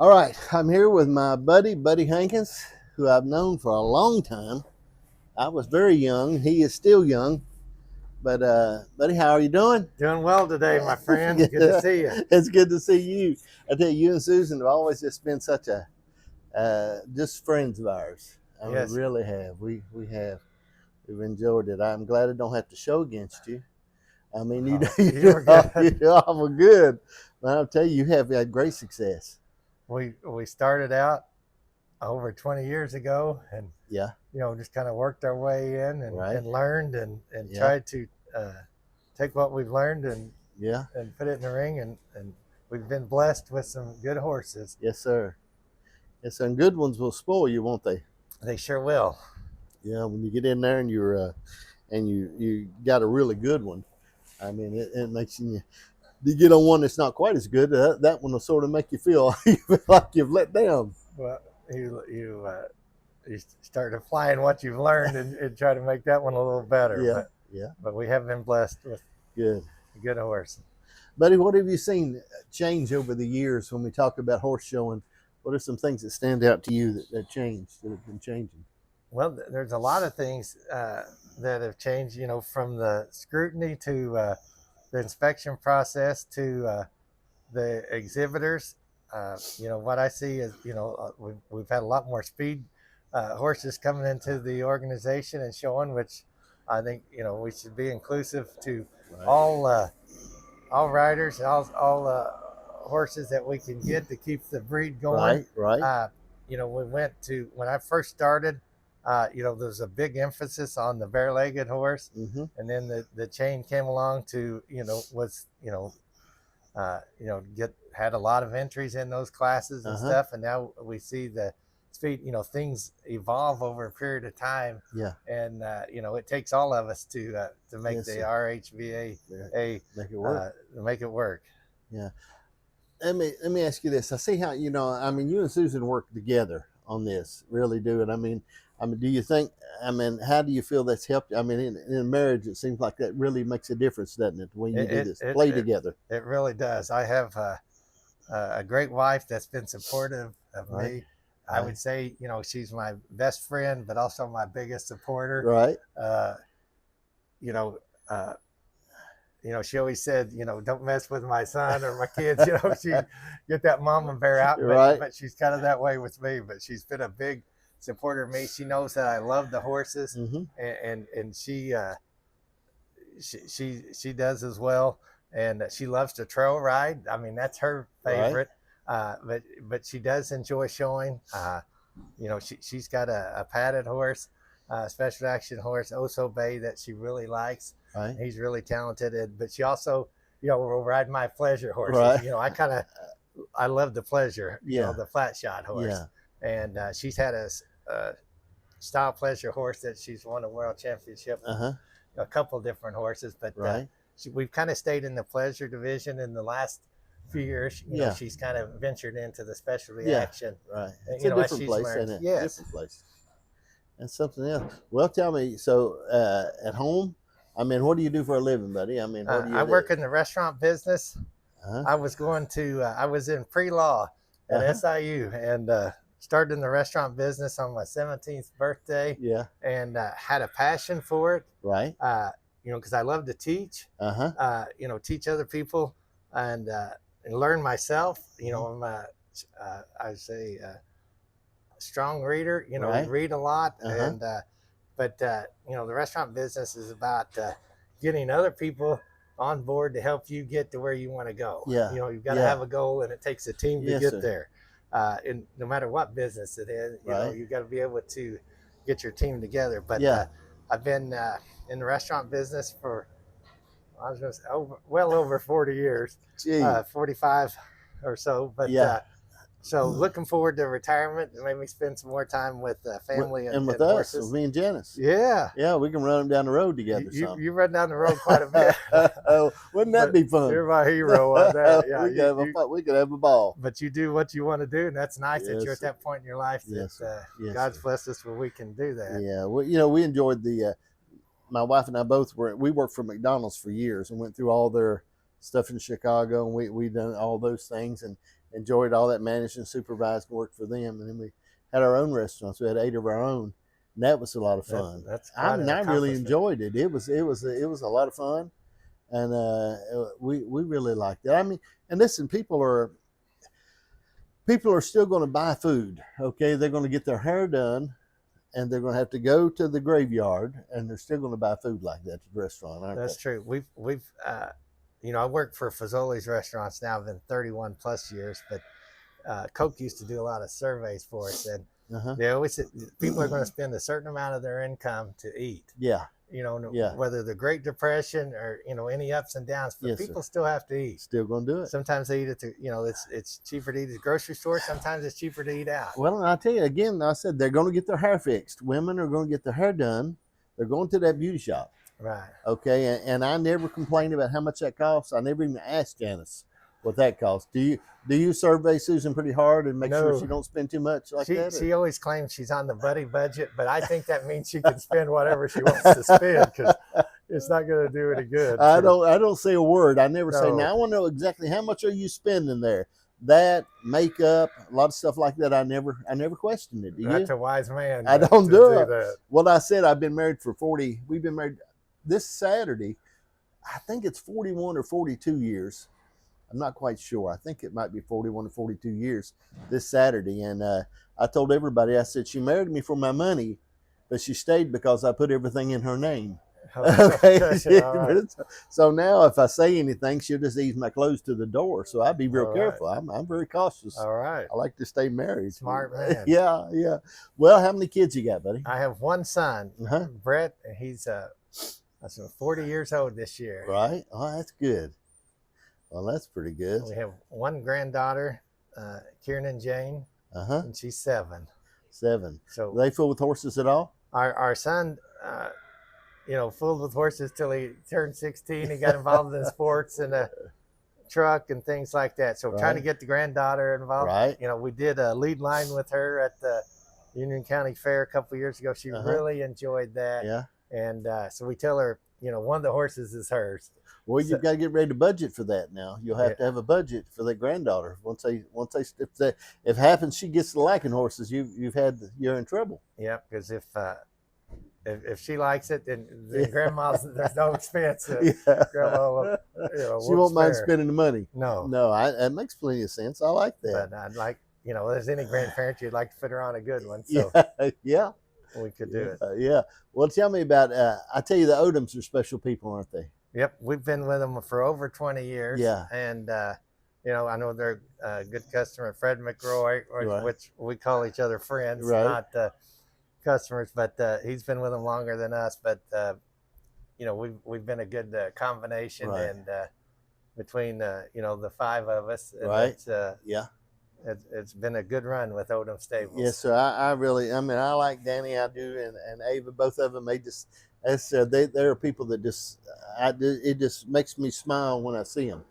All right, I'm here with my buddy, Buddy Hankins, who I've known for a long time. I was very young. He is still young. But, Buddy, how are you doing? Doing well today, my friend. Yeah, Good to see you. It's good to see you. I tell you and Susan have always just been such a just friends of ours. Yes. We really have. We have. We've enjoyed it. I'm glad I don't have to show against you. I mean, you You're good. you're awful good. But I'll tell you, you have had great success. We started out over 20 years ago, and Yeah. just kind of worked our way in and, Right. and learned and Yeah. tried to take what we've learned and Yeah. put it in the ring, and we've been blessed with some good horses. Yes, sir. Yes, and good ones will spoil you, won't they? They sure will. Yeah, when you get in there and you got a really good one. I mean, it makes you get on one that's not quite as good. That one will sort of make you feel like you've let down. Well, you start applying what you've learned and try to make that one a little better. Yeah, yeah. But we have been blessed with Good. a good horse. Buddy, what have you seen change over the years when we talk about horse showing? What are some things that stand out to you that changed, that have been changing? Well, there's a lot of things that have changed, from the scrutiny to the inspection process to the exhibitors. What I see is, we've had a lot more speed horses coming into the organization and showing, which I think, we should be inclusive to Right. all riders, all horses that we can get to keep the breed going. Right. When I first started, there was a big emphasis on the bare-legged horse, Mm-hmm. and then the chain came along to had a lot of entries in those classes and stuff, and now we see the speed. Things evolve over a period of time, Yeah. and it takes all of us to make Yes, the sir. RHBAA Make it work. make it work. Yeah. Let me ask you this. I see how you and Susan work together on this, really do. And I mean, do you think? How do you feel that's helped? I mean, in a marriage, it seems like that really makes a difference, doesn't it? When you do this, play together. It really does. I have a great wife that's been supportive of Right. me. I would say, she's my best friend, but also my biggest supporter. Right. She always said, don't mess with my son or my kids. She get that mama bear out, Right. but she's kind of that way with me. But she's been a big supporter of me. She knows that I love the horses, Mm-hmm. and she does as well. And she loves to trail ride. I mean, that's her favorite. But she does enjoy showing. She's got a padded horse, special action horse, Oso Bay, that she really likes. Right. He's really talented, but she also, will ride my pleasure horses. Right. I love the pleasure, Yeah. The flat shot horse. Yeah. And she's had a style pleasure horse that she's won a world championship. Uh-huh. A couple different horses, but Right. We've kind of stayed in the pleasure division in the last few years. Yeah. She's kind of ventured into the specialty Yeah. action. Right. It's You a know, as different she's place, learned. isn't it? Yes. Different place. That's something else. Well, tell me, so at home, what do you do for a living, buddy? Where do you I live? work in the restaurant business. Uh-huh. I was in pre-law at Uh-huh. SIU and started in the restaurant business on my 17th birthday, Yeah. and had a passion for it. Right. Because I love to teach. Uh-huh. Teach other people and learn myself. I'm I say strong reader. Right. Read a lot, Uh-huh. and but the restaurant business is about getting other people on board to help you get to where you want to go. Yeah. You've got to Yeah. have a goal, and it takes a team to Yes, get sir. there. And no matter what business it is, Right. you've got to be able to get your team together. But Yeah. I've been in the restaurant business for, I was going to say, well over 40 years, Gee. 45 or so. But Yeah. so looking forward to retirement. It made me spend some more time with family and with us, horses. with me and Janice. Yeah. Yeah, we can run them down the road together. You run down the road quite a bit. Oh, wouldn't that But be fun? You're my hero on that. Yeah, we could have a ball. but you do what you want to do, and that's nice that Yes, you're at sir. that point in your life that Yes, sir. Yes, God's sir. blessed us where we can do that. Yeah, well, we enjoyed my wife and I both we worked for McDonald's for years and went through all their stuff in Chicago, and we done all those things, and enjoyed all that managed and supervised work for them. And then we had our own restaurants. We had 8 of our own, and that was a lot of fun. That's I quite mean, an I really accomplishment. enjoyed it. It was a lot of fun, and we really liked it. I mean, and listen, people are still going to buy food. Okay, they're going to get their hair done, and they're going to have to go to the graveyard, and they're still going to buy food like that at the restaurant, aren't That's they? true. We've you know, I work for Fazoli's restaurants now. I've been 31 plus years, but Coke used to do a lot of surveys for us, and Uh-huh. they always said people are going to spend a certain amount of their income to eat. Yeah. You know, Yeah. whether the Great Depression or, you know, any ups and downs, but Yes, sir. people still have to eat. Still going to do it. Sometimes they eat at the, you know, it's cheaper to eat at the grocery store. Sometimes it's cheaper to eat out. Well, and I tell you again, I said they're going to get their hair fixed. Women are going to get their hair done. They're going to that beauty shop. Right. Okay, and I never complained about how much that costs. I never even asked Janice what that costs. Do you survey Susan pretty hard and make sure No. she don't spend too much like that? She always claims she's on the buddy budget, but I think that means she can spend whatever she wants to spend, because it's not going to do any good. I don't say a word. I never say. No. Now I want to know exactly how much are you spending there. That makeup, a lot of stuff like that. I never questioned it. Do you? That's a wise man. I don't do it. That. Well, I said I've been married for 40. We've been married this Saturday. I think it's 41 or 42 years. I'm not quite sure. I think it might be 41 or 42 years this Saturday. And I told everybody, I said, she married me for my money, but she stayed because I put everything in her name. Okay. Right. So now if I say anything, she'll just ease my clothes to the door. So I'll be real All careful. I'm very cautious. All right. I like to stay married. Smart man. Yeah, yeah. Well, how many kids you got, buddy? I have one son, Uh-huh. Brett, and he's 40 years old this year. Right. Oh, that's good. Well, that's pretty good. We have one granddaughter, Kieran Jane, Uh-huh. and she's 7. 7. So Are they fool with horses at all? our son, you know, fooled with horses till he turned 16. He got involved in sports and a truck and things like that. So trying to Right. get the granddaughter involved. Right. You know, we did a lead line with her at the Union County Fair a couple of years ago. She Uh-huh. really enjoyed that. Yeah. And so we tell her, you know, one of the horses is hers. Well, So- you've got to get ready to budget for that now. You'll have Yeah. to have a budget for that granddaughter. If it happens, she gets to liking horses. You're in trouble. Yeah, because if she likes it, then grandma's, there's no expense. Yeah. Grandma will, you know, She we'll won't mind spare. spending the money. No, No, that makes plenty of sense. I like that. but I'd like, you know, there's any grandparent you'd like to put her on a good one, so Yeah, yeah, we could do it. yeah. Well, tell me about. I tell you, the Odoms are special people, aren't they? Yep, we've been with them for over 20 years. Yeah. And, you know, I know they're a good customer, Fred McRoy, Right. which we call each other friends, Right. not customers, but he's been with them longer than us. But, you know, we've been a good combination, Right. and between, you know, the 5 of us. And Right. it's, it's been a good run with Odom Stables. Yes, sir. I really. I mean, I like Danny. I do, and Ava. Both of them. They are people that just. It just makes me smile when I see them.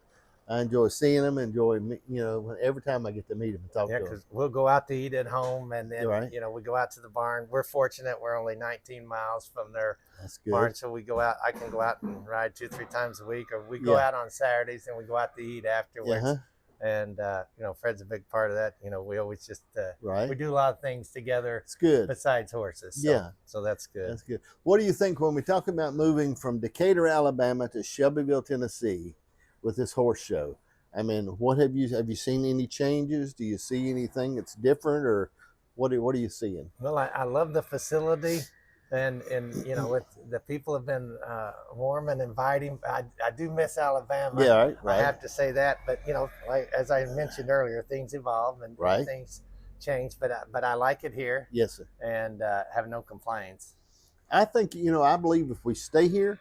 I enjoy seeing them. Every time I get to meet them and talk Yeah, to them. because we'll go out to eat at home, and then Right. you know, we go out to the barn. We're fortunate; we're only 19 miles from their That's good. barn, so we go out. I can go out and ride 2-3 times a week, or we go Yeah. out on Saturdays and we go out to eat afterwards. Uh-huh. And you know, Fred's a big part of that. You know, we always just Right. we do a lot of things together It's good. besides horses. So, Yeah. so that's good. That's good. What do you think when we talk about moving from Decatur, Alabama to Shelbyville, Tennessee with this horse show? I mean, what have you seen any changes? Do you see anything that's different, or what are you seeing? Well, I love the facility, and you know, the people have been warm and inviting. I do miss Alabama. Yeah, right, I right. have to say that, but you know, like as I mentioned earlier, things evolve and Right. things change. But I like it here, Yes, sir. and have no complaints. I think I believe if we stay here,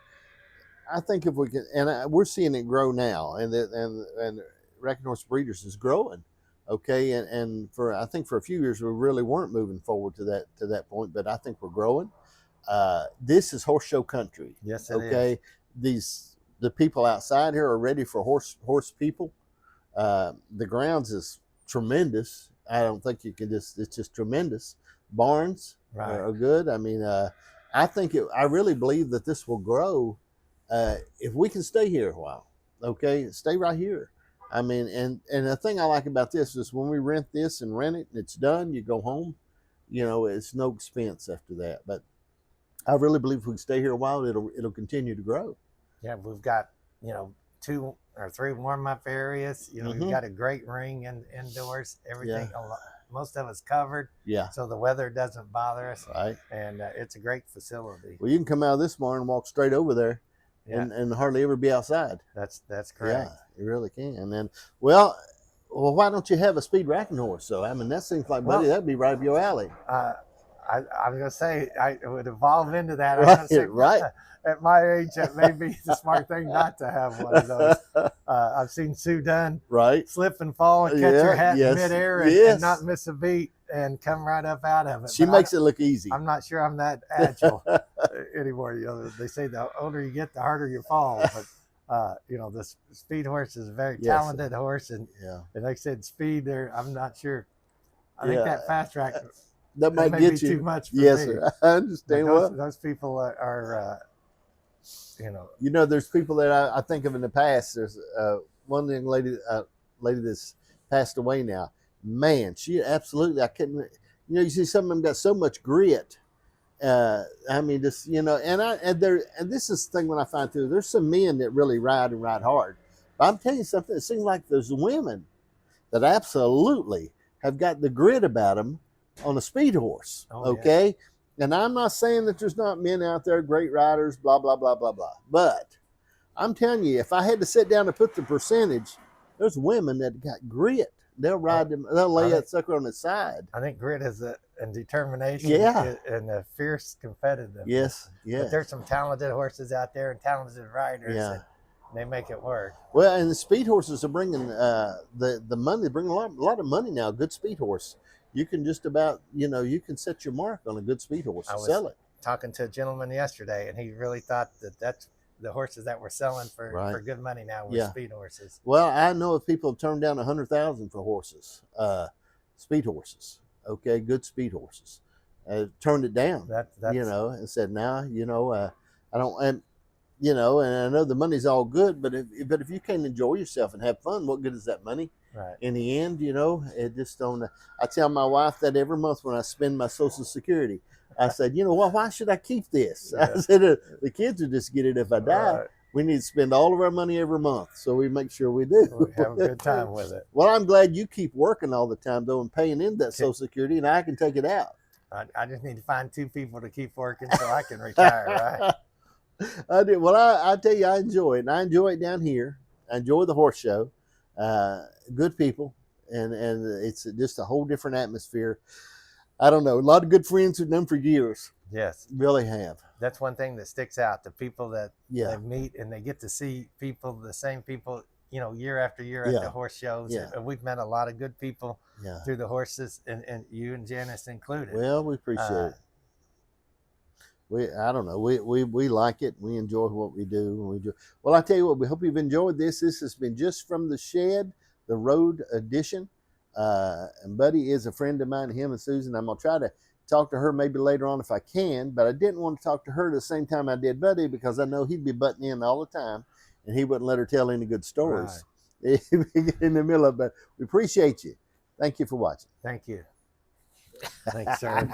I think if we can, and we're seeing it grow now, and Racking Horse Breeders is growing. Okay, and I think for a few years we really weren't moving forward to that point, but I think we're growing. This is horse show country. Yes, it Okay, the people outside here are ready for horse people. The grounds is tremendous. I don't think you can it's just tremendous. Barns Right. are good. I mean, I really believe that this will grow if we can stay here a while. Okay, stay right here. I mean, and the thing I like about this is when we rent this and rent it and it's done, you go home. You know, it's no expense after that. But I really believe if we stay here a while, it'll continue to grow. Yeah, we've got, 2 or 3 warm up areas. Mm-hmm. We've got a great ring indoors. Everything, Yeah. most of it's covered. Yeah. So the weather doesn't bother us. Right. And it's a great facility. Well, you can come out this morning and walk straight over there, Yeah. and hardly ever be outside. That's correct. Yeah, you really can. And then, well, why don't you have a speed racking horse? So I mean, that seems like, buddy, that'd be right up your alley. I was going to say, it would evolve into that. Right, I'm gonna say, right. At my age, that may be the smart thing not to have one of those. I've seen Sue Dunn Right. slip and fall and catch her hat in midair and not miss a beat and come right up out of it. She makes it look easy. I'm not sure I'm that agile anymore. They say the older you get, the harder you fall. But the speed horse is a very talented horse, and like I said, speed there, I'm not sure. I think that fast track that might get be you too much for yes, me. sir. I understand. Those people are there's people that I think of in the past. There's one young lady that's passed away now. Man, she absolutely, I couldn't, you see some of them got so much grit. I mean, just, and this is the thing when I find too, there's some men that really ride and ride hard. But I'm telling you something, it seems like there's women that absolutely have got the grit about them on a speed horse. Okay. Yeah. And I'm not saying that there's not men out there, great riders, blah, blah, blah, blah, blah. But I'm telling you, if I had to sit down and put the percentage, there's women that got grit. They'll ride them. They'll lay that sucker on its side. I think grit is and determination. Yeah. And a fierce competitive. Yes. Yeah. But there's some talented horses out there and talented riders. Yeah. And they make it work. Well, and the speed horses are bringing the money. They bring a lot of money now. Good speed horse. You can just about, you can set your mark on a good speed horse and sell it. Talking to a gentleman yesterday, and he really thought that's the horses that we're selling for good money now were speed horses. Well, I know of people have turned down $100,000 for horses, speed horses. Okay, good speed horses. Turned it down. That's and said, "Now, I don't." And I know the money's all good, but if you can't enjoy yourself and have fun, what good is that money? Right. In the end, it just don't. I tell my wife that every month when I spend my Social Security. I said, why should I keep this? Yeah. I said, the kids will just get it if I die. Right. We need to spend all of our money every month, so we make sure we do. We have a good time with it. Well, I'm glad you keep working all the time, though, and paying in that Social Security, and I can take it out. I just need to find 2 people to keep working so I can retire, right? I do. Well, I tell you, I enjoy it, and I enjoy it down here. I enjoy the horse show. Good people, and it's just a whole different atmosphere. I don't know. A lot of good friends we've known for years. Yes. Really have. That's one thing that sticks out. The people that they meet and they get to see the same people, year after year at the horse shows. Yeah. And we've met a lot of good people through the horses, and you and Janice included. Well, we appreciate it. I don't know. We like it. We enjoy what we do. Well, I tell you what, we hope you've enjoyed this. This has been Just from the Shed, the Road Edition. And Buddy is a friend of mine, him and Susan. I'm going to try to talk to her maybe later on if I can, but I didn't want to talk to her at the same time I did Buddy because I know he'd be butting in all the time and he wouldn't let her tell any good stories. Right. He'd get in the middle of it. But we appreciate you. Thank you for watching. Thank you. Thanks, sir.